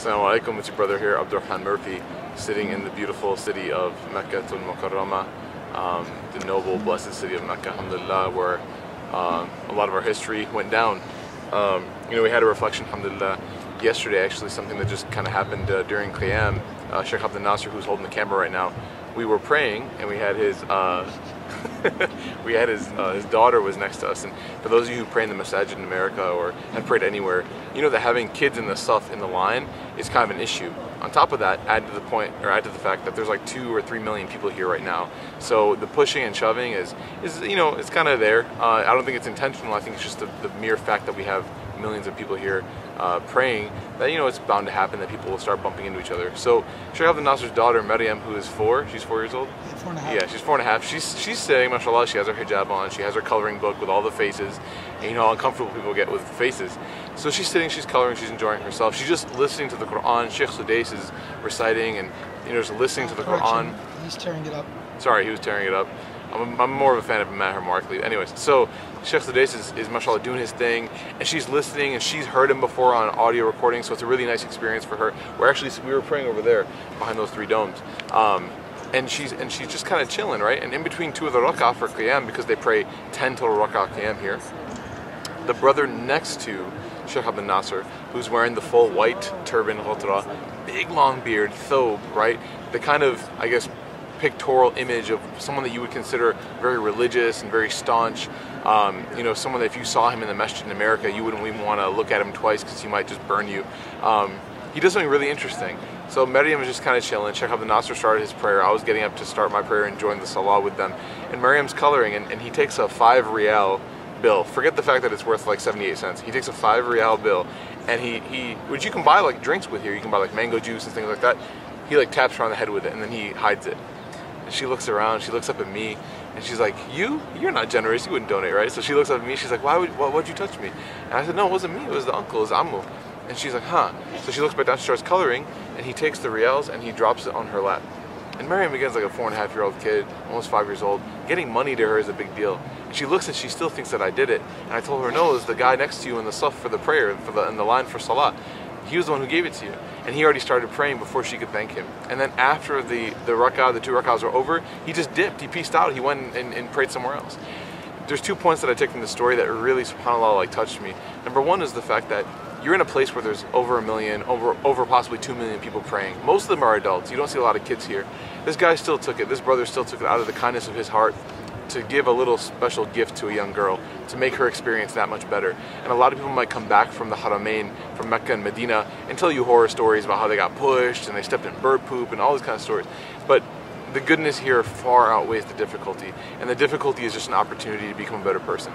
Assalamu alaikum, it's your brother here, AbdelRahman Murphy, sitting in the beautiful city of Mecca al-Mukarramah, the noble, blessed city of Mecca, alhamdulillah, where a lot of our history went down. We had a reflection, alhamdulillah, yesterday, actually, something that just kind of happened during Qiyam. Sheikh Abdel Nasser, who's holding the camera right now, we were praying, and we had his his daughter was next to us. And for those of you who pray in the masajid in America or have prayed anywhere, you know that having kids in the saf in the line is kind of an issue. On top of that, add to the fact that there's like 2 or 3 million people here right now. So the pushing and shoving is it's kind of there. I don't think it's intentional. I think it's just the mere fact that we have millions of people here praying that it's bound to happen, that people will start bumping into each other. So Sheikh Abdel Nasser's daughter Maryam, who is 4, she's 4 years old? 4.5. Yeah, she's 4.5. She's sitting, mashallah, she has her hijab on, she has her coloring book with all the faces, and how uncomfortable people get with faces. So she's sitting, she's coloring, she's enjoying herself. She's just listening to the Quran. Sheikh Sudais is reciting and just listening to the Quran. He's tearing it up. Sorry, he was tearing it up. I'm more of a fan of Maher Markley. Anyways, so Sheikh Sudais is mashallah doing his thing, and she's listening, and she's heard him before on audio recording, so it's a really nice experience for her. We were praying over there behind those 3 domes, and she's just kind of chilling, right? And in between 2 of the rak'ah for Qiyam, because they pray 10 total rak'ah Qiyam here, the brother next to Sheikh Abdel Nasser, who's wearing the full white turban, ghatra, big long beard, thobe, right? The kind of, I guess, pictorial image of someone that you would consider very religious and very staunch. Someone that if you saw him in the masjid in America, you wouldn't even want to look at him twice because he might just burn you. He does something really interesting. So Maryam is just kind of chilling. Sheikh Abdel Nasser started his prayer. I was getting up to start my prayer and join the salah with them. And Maryam's coloring, and he takes a 5 riyal bill. Forget the fact that it's worth like 78 cents. He takes a 5 riyal bill, and which you can buy like drinks with here. You can buy like mango juice and things like that. He like taps her on the head with it, and then he hides it. And she looks around, she looks up at me, and she's like, you're not generous, you wouldn't donate, right? So she looks up at me, she's like, why'd you touch me? And I said, no, it wasn't me, it was the uncle, it was Ammu. And she's like, huh. So she looks back down, she starts coloring, and he takes the riyals and he drops it on her lap. And Maryam begins like a 4.5-year-old kid, almost 5 years old. Getting money to her is a big deal. And she looks and she still thinks that I did it. And I told her, no, it's the guy next to you in the saf for the prayer, in the line for salah. He was the one who gave it to you. And he already started praying before she could thank him. And then after the 2 rak'ahs were over, he just dipped, he peaced out, he went and prayed somewhere else. There's 2 points that I take from the story that really, subhanAllah, like touched me. Number 1 is the fact that you're in a place where there's over 1 million, over possibly 2 million people praying. Most of them are adults. You don't see a lot of kids here. This guy still took it, this brother still took it out of the kindness of his heart to give a little special gift to a young girl, to make her experience that much better. And a lot of people might come back from the Haramain, from Mecca and Medina, and tell you horror stories about how they got pushed and they stepped in bird poop and all these kind of stories. But the goodness here far outweighs the difficulty, and the difficulty is just an opportunity to become a better person.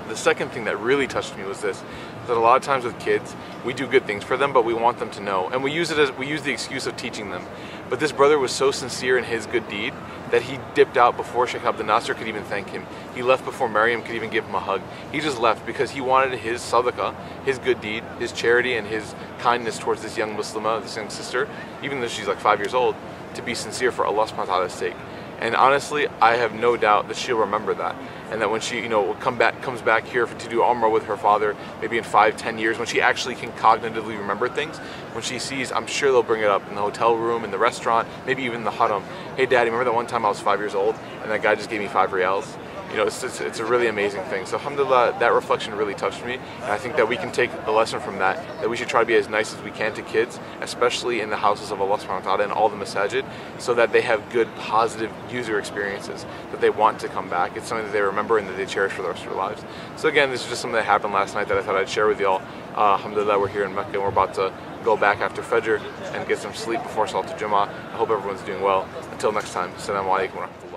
The second thing that really touched me was this, that a lot of times with kids, we do good things for them, but we want them to know. And we use the excuse of teaching them. But this brother was so sincere in his good deed that he dipped out before Sheikh Abdel Nasser could even thank him. He left before Maryam could even give him a hug. He just left because he wanted his sadaqah, his good deed, his charity, and his kindness towards this young Muslimah, this young sister, even though she's like 5 years old, to be sincere for Allah subhanahu wa ta'ala's sake. And honestly, I have no doubt that she'll remember that. And that when she, comes back here to do Umrah with her father, maybe in 5-10 years, when she actually can cognitively remember things, when she sees, I'm sure they'll bring it up in the hotel room, in the restaurant, maybe even in the haram. Hey daddy, remember that one time I was 5 years old and that guy just gave me 5 riyals? It's a really amazing thing. So alhamdulillah, that reflection really touched me. And I think that we can take a lesson from that we should try to be as nice as we can to kids, especially in the houses of Allah subhanahu wa ta'ala and all the masajid, so that they have good, positive user experiences, that they want to come back. It's something that they remember and that they cherish for the rest of their lives. So again, this is just something that happened last night that I thought I'd share with y'all. Alhamdulillah, we're here in Mecca and we're about to go back after Fajr and get some sleep before Salat al-Jum'ah. I hope everyone's doing well. Until next time, Assalamu alaikum wa rahmatullah.